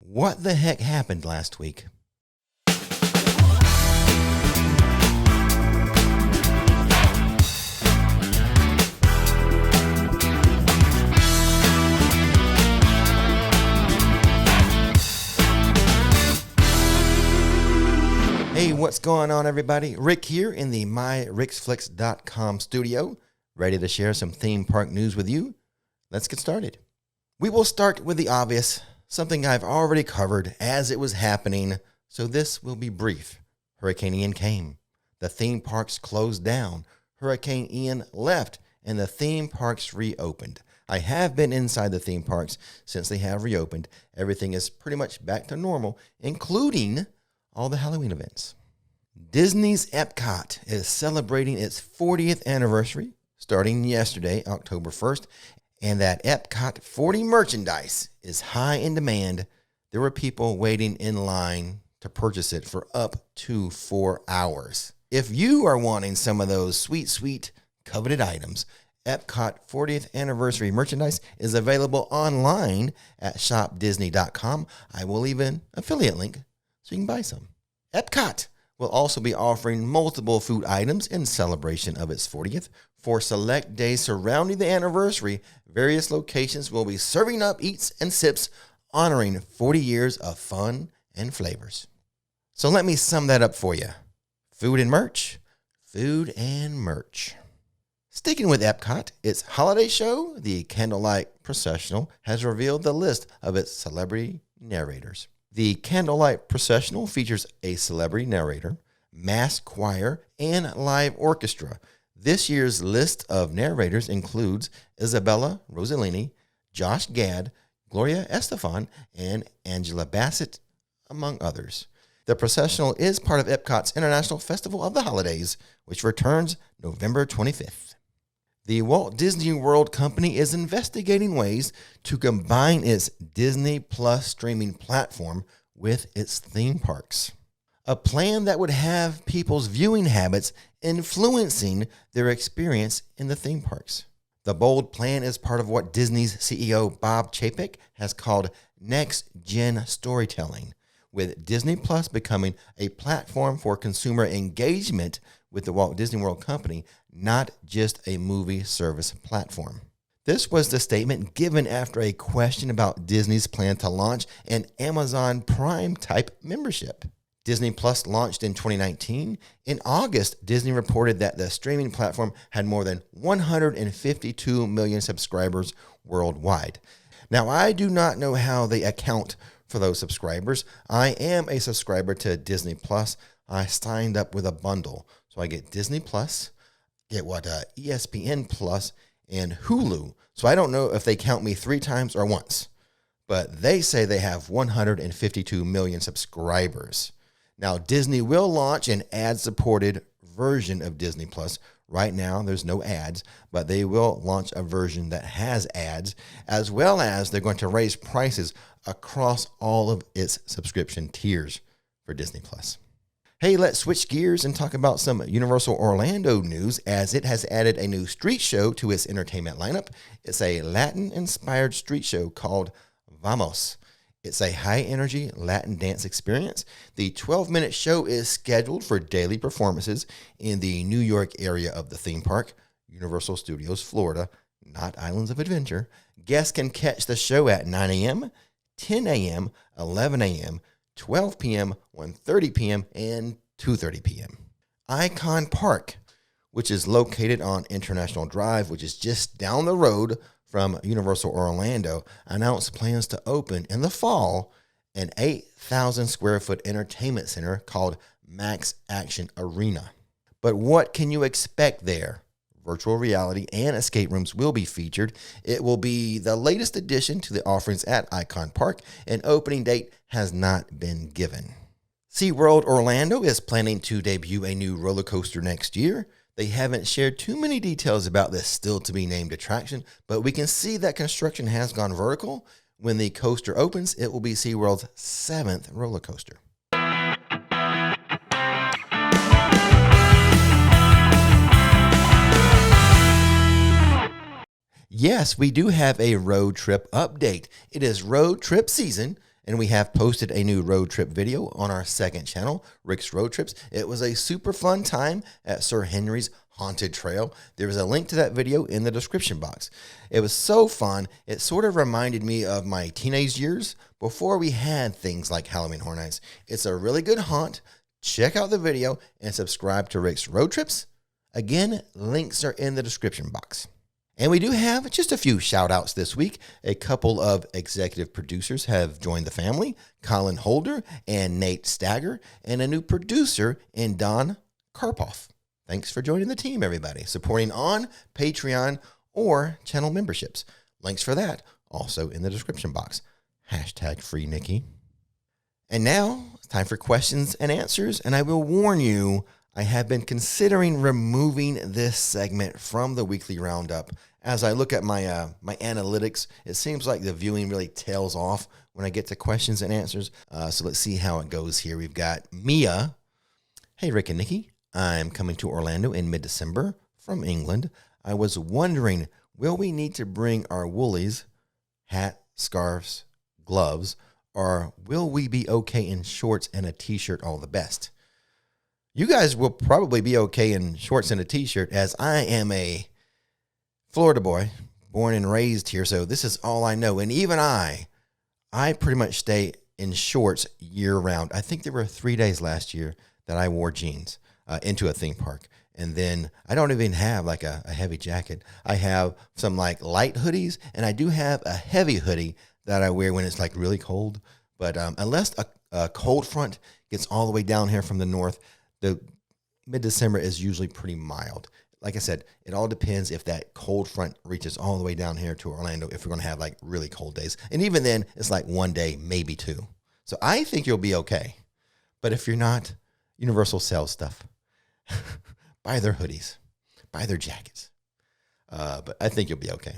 What the heck happened last week? Hey, what's going on, everybody? Rick here in the MyRixFlix.com studio, ready to share some theme park news with you. Let's get started. We will start with the obvious, something I've already covered as it was happening, so this will be brief. Hurricane Ian came. The theme parks closed down. Hurricane Ian left, and the theme parks reopened. I have been inside the theme parks since they have reopened. Everything is pretty much back to normal, including all the Halloween events. Disney's Epcot is celebrating its 40th anniversary starting yesterday, October 1st, and that Epcot 40 merchandise is high in demand. There were people waiting in line to purchase it for up to 4 hours. If you are wanting some of those sweet, coveted items, Epcot 40th anniversary merchandise is available online at shopdisney.com. I will leave an affiliate link so you can buy some. Epcot will also be offering multiple food items in celebration of its 40th. For select days surrounding the anniversary, various locations will be serving up eats and sips, honoring 40 years of fun and flavors. So let me sum that up for you. Food and merch. Food and merch. Sticking with Epcot, its holiday show, the Candlelight processional, has revealed the list of its celebrity narrators. The Candlelight processional features a celebrity narrator, mass choir, and live orchestra. This year's list of narrators includes Isabella Rossellini, Josh Gad, Gloria Estefan, and Angela Bassett, among others. The processional is part of Epcot's International Festival of the Holidays, which returns November 25th. The Walt Disney World Company is investigating ways to combine its Disney Plus streaming platform with its theme parks. A plan that would have people's viewing habits influencing their experience in the theme parks. The bold plan is part of what Disney's CEO Bob Chapek has called next-gen storytelling, with Disney Plus becoming a platform for consumer engagement with the Walt Disney World Company, not just a movie service platform. This was the statement given after a question about Disney's plan to launch an Amazon Prime type membership. Disney Plus launched in 2019. In August, Disney reported that the streaming platform had more than 152 million subscribers worldwide. Now, I do not know how they account for those subscribers. I am a subscriber to Disney Plus. I signed up with a bundle. So I get Disney Plus, get ESPN Plus, and Hulu. So I don't know if they count me 3 times or once, but they say they have 152 million subscribers. Now, Disney will launch an ad-supported version of Disney Plus. Right now, there's no ads, but they will launch a version that has ads, as well as they're going to raise prices across all of its subscription tiers for Disney Plus. Hey, let's switch gears and talk about some Universal Orlando news, as it has added a new street show to its entertainment lineup. It's a Latin-inspired street show called Vamos. It's a high-energy Latin dance experience. The 12-minute show is scheduled for daily performances in the New York area of the theme park, Universal Studios Florida, not Islands of Adventure. Guests can catch the show at 9 a.m., 10 a.m., 11 a.m., 12 p.m., 1:30 p.m., and 2:30 p.m. Icon Park, which is located on International Drive, which is just down the road from Universal Orlando, announced plans to open in the fall an 8,000 square foot entertainment center called Max Action Arena. But what can you expect there? Virtual reality and escape rooms will be featured. It will be the latest addition to the offerings at Icon Park. An opening date has not been given. SeaWorld Orlando is planning to debut a new roller coaster next year. They haven't shared too many details about this still-to-be-named attraction, but we can see that construction has gone vertical. When the coaster opens, it will be SeaWorld's 7th roller coaster. Yes, we do have a road trip update. It is road trip season, And we have posted a new road trip video on our second channel, Rix Road Trips. It was a super fun time at Sir Henry's Haunted Trail. There is a link to that video in the description box. It was so fun. It sort of reminded me of my teenage years before we had things like Halloween Horror Nights. It's a really good haunt. Check out the video and subscribe to Rix Road Trips. Again, links are in the description box. And we do have just a few shout outs this week. A couple of executive producers have joined the family, Colin Holder and Nate Stagger, and a new producer in Don Karpoff. Thanks for joining the team, everybody. Supporting on Patreon or channel memberships. Links for that also in the description box. Hashtag free Nikki. And now it's time for questions and answers. And I will warn you, I have been considering removing this segment from the weekly roundup. As I look at my my analytics, it seems like the viewing really tails off when I get to questions and answers. So let's see how it goes here. We've got Mia. Hey, Rick and Nikki. I'm coming to Orlando in mid-December from England. I was wondering, will we need to bring our woolies, hat, scarves, gloves, or will we be okay in shorts and a t-shirt all the best? You guys will probably be okay in shorts and a t-shirt, as I am a Florida boy, born and raised here, so this is all I know. And even I pretty much stay in shorts year-round. I think there were 3 days last year that I wore jeans into a theme park. And then I don't even have like a heavy jacket. I have some like light hoodies, and I do have a heavy hoodie that I wear when it's like really cold. But unless a cold front gets all the way down here from the north, the mid-December is usually pretty mild. Like I said, it all depends if that cold front reaches all the way down here to Orlando, if we're going to have like really cold days. And even then, it's like 1 day, maybe 2. So I think you'll be okay. But if you're not, Universal sells stuff. Buy their hoodies. Buy their jackets. But I think you'll be okay.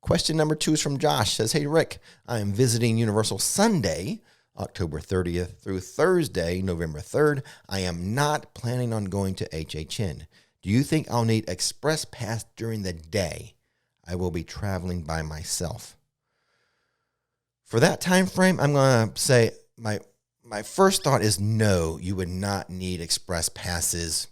Question number 2 is from Josh. Says, hey, Rick, I am visiting Universal Sunday, October 30th through Thursday, November 3rd. I am not planning on going to HHN. Do you think I'll need express pass during the day? I will be traveling by myself. For that time frame, I'm going to say my first thought is no, you would not need express passes.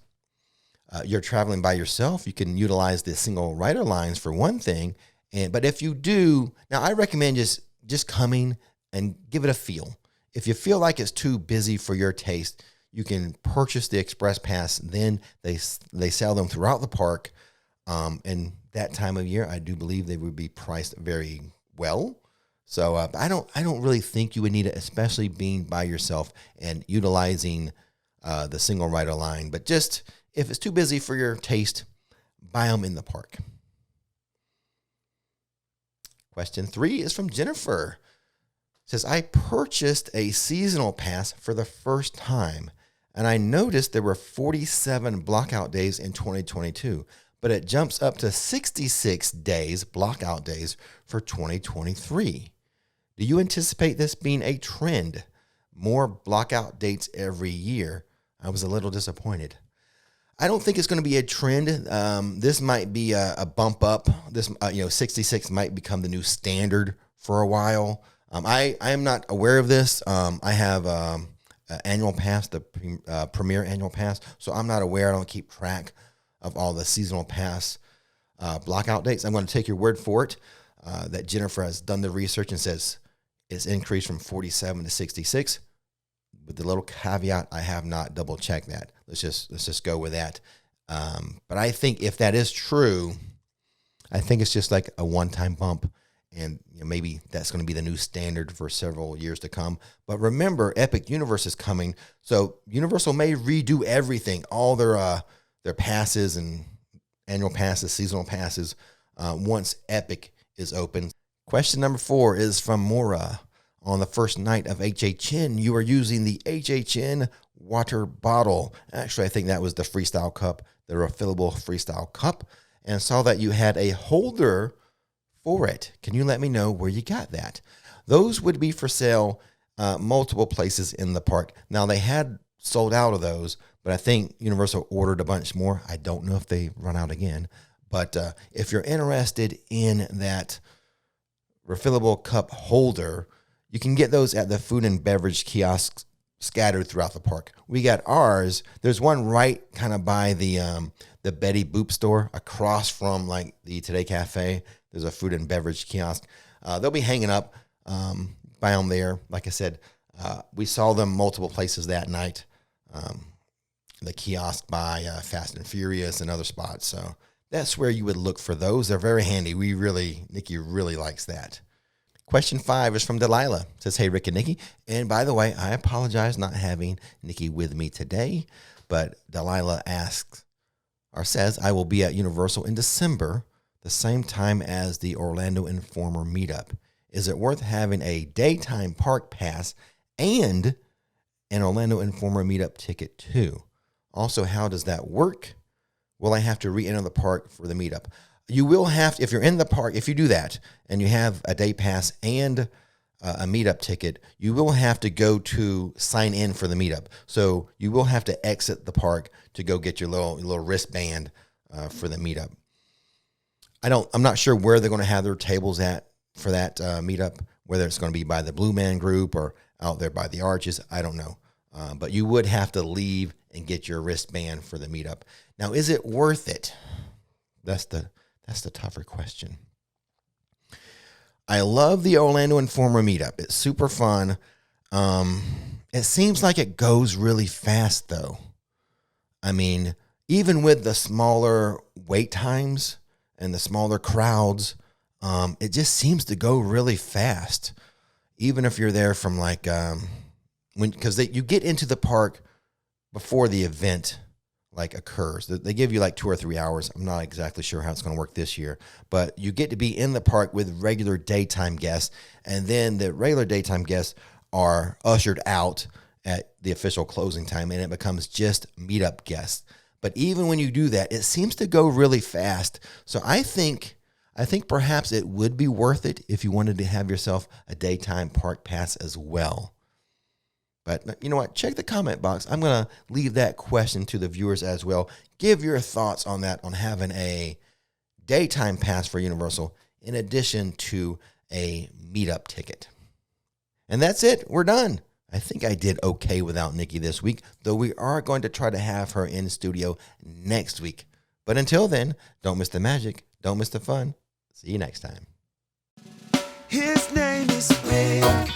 You're traveling by yourself. You can utilize the single rider lines for one thing. But if you do, now I recommend just coming and give it a feel. If you feel like it's too busy for your taste, you can purchase the express pass. Then they sell them throughout the park. And that time of year, I do believe they would be priced very well. So I don't really think you would need it, especially being by yourself and utilizing the single rider line. But just if it's too busy for your taste, buy them in the park. Question 3 is from Jennifer. It says, I purchased a seasonal pass for the first time, and I noticed there were 47 blockout days in 2022, but it jumps up to 66 days, blockout days, for 2023. Do you anticipate this being a trend? More blockout dates every year. I was a little disappointed. I don't think it's going to be a trend. This might be a bump up. This, 66 might become the new standard for a while. I am not aware of this. I have an annual pass, the Premier annual pass, so I'm not aware. I don't keep track of all the seasonal pass blockout dates. I'm going to take your word for it that Jennifer has done the research and says it's increased from 47 to 66. With the little caveat, I have not double checked that. Let's just go with that. But I think if that is true, I think it's just like a one-time bump, and maybe that's going to be the new standard for several years to come. But remember, Epic Universe is coming, so Universal may redo everything, all their passes and annual passes, seasonal passes, once Epic is open. Question number 4 is from Mora. On the first night of HHN, you were using the HHN water bottle. Actually, I think that was the Freestyle Cup, the refillable Freestyle Cup, and saw that you had a holder for it. Can you let me know where you got that? Those would be for sale multiple places in the park. Now, they had sold out of those, but I think Universal ordered a bunch more. I don't know if they run out again. But if you're interested in that refillable cup holder, You can get those at the food and beverage kiosks scattered throughout the park. We got ours. There's one right kind of by the Betty Boop store across from like the Today Cafe. There's a food and beverage kiosk. They'll be hanging up by them there. Like I said, we saw them multiple places that night. The kiosk by Fast and Furious and other spots. So that's where you would look for those. They're very handy. Nikki really likes that. Question 5 is from Delilah. It says, hey, Rick and Nikki. And by the way, I apologize not having Nikki with me today. But Delilah asks or says, I will be at Universal in December, the same time as the Orlando Informer meetup. Is it worth having a daytime park pass and an Orlando Informer meetup ticket too? Also, how does that work? Will I have to re-enter the park for the meetup? You will have to, if you're in the park, if you do that and you have a day pass and a meetup ticket, you will have to go to sign in for the meetup. So you will have to exit the park to go get your little wristband for the meetup. I'm not sure where they're going to have their tables at for that meetup, whether it's going to be by the Blue Man Group or out there by the Arches. I don't know. But you would have to leave and get your wristband for the meetup. Now, is it worth it? That's the tougher question. I love the Orlando Informer meetup. It's super fun. It seems like it goes really fast, though. I mean, even with the smaller wait times and the smaller crowds, it just seems to go really fast. Even if you're there from like because you get into the park before the event like occurs. They give you like 2 or 3 hours. I'm not exactly sure how it's going to work this year, but you get to be in the park with regular daytime guests, and then the regular daytime guests are ushered out at the official closing time, and it becomes just meetup guests. But even when you do that, it seems to go really fast. So I think perhaps it would be worth it if you wanted to have yourself a daytime park pass as well. But you know what? Check the comment box. I'm going to leave that question to the viewers as well. Give your thoughts on that, on having a daytime pass for Universal in addition to a meetup ticket. And that's it. We're done. I think I did okay without Nikki this week, though we are going to try to have her in studio next week. But until then, don't miss the magic. Don't miss the fun. See you next time. His name is Rick.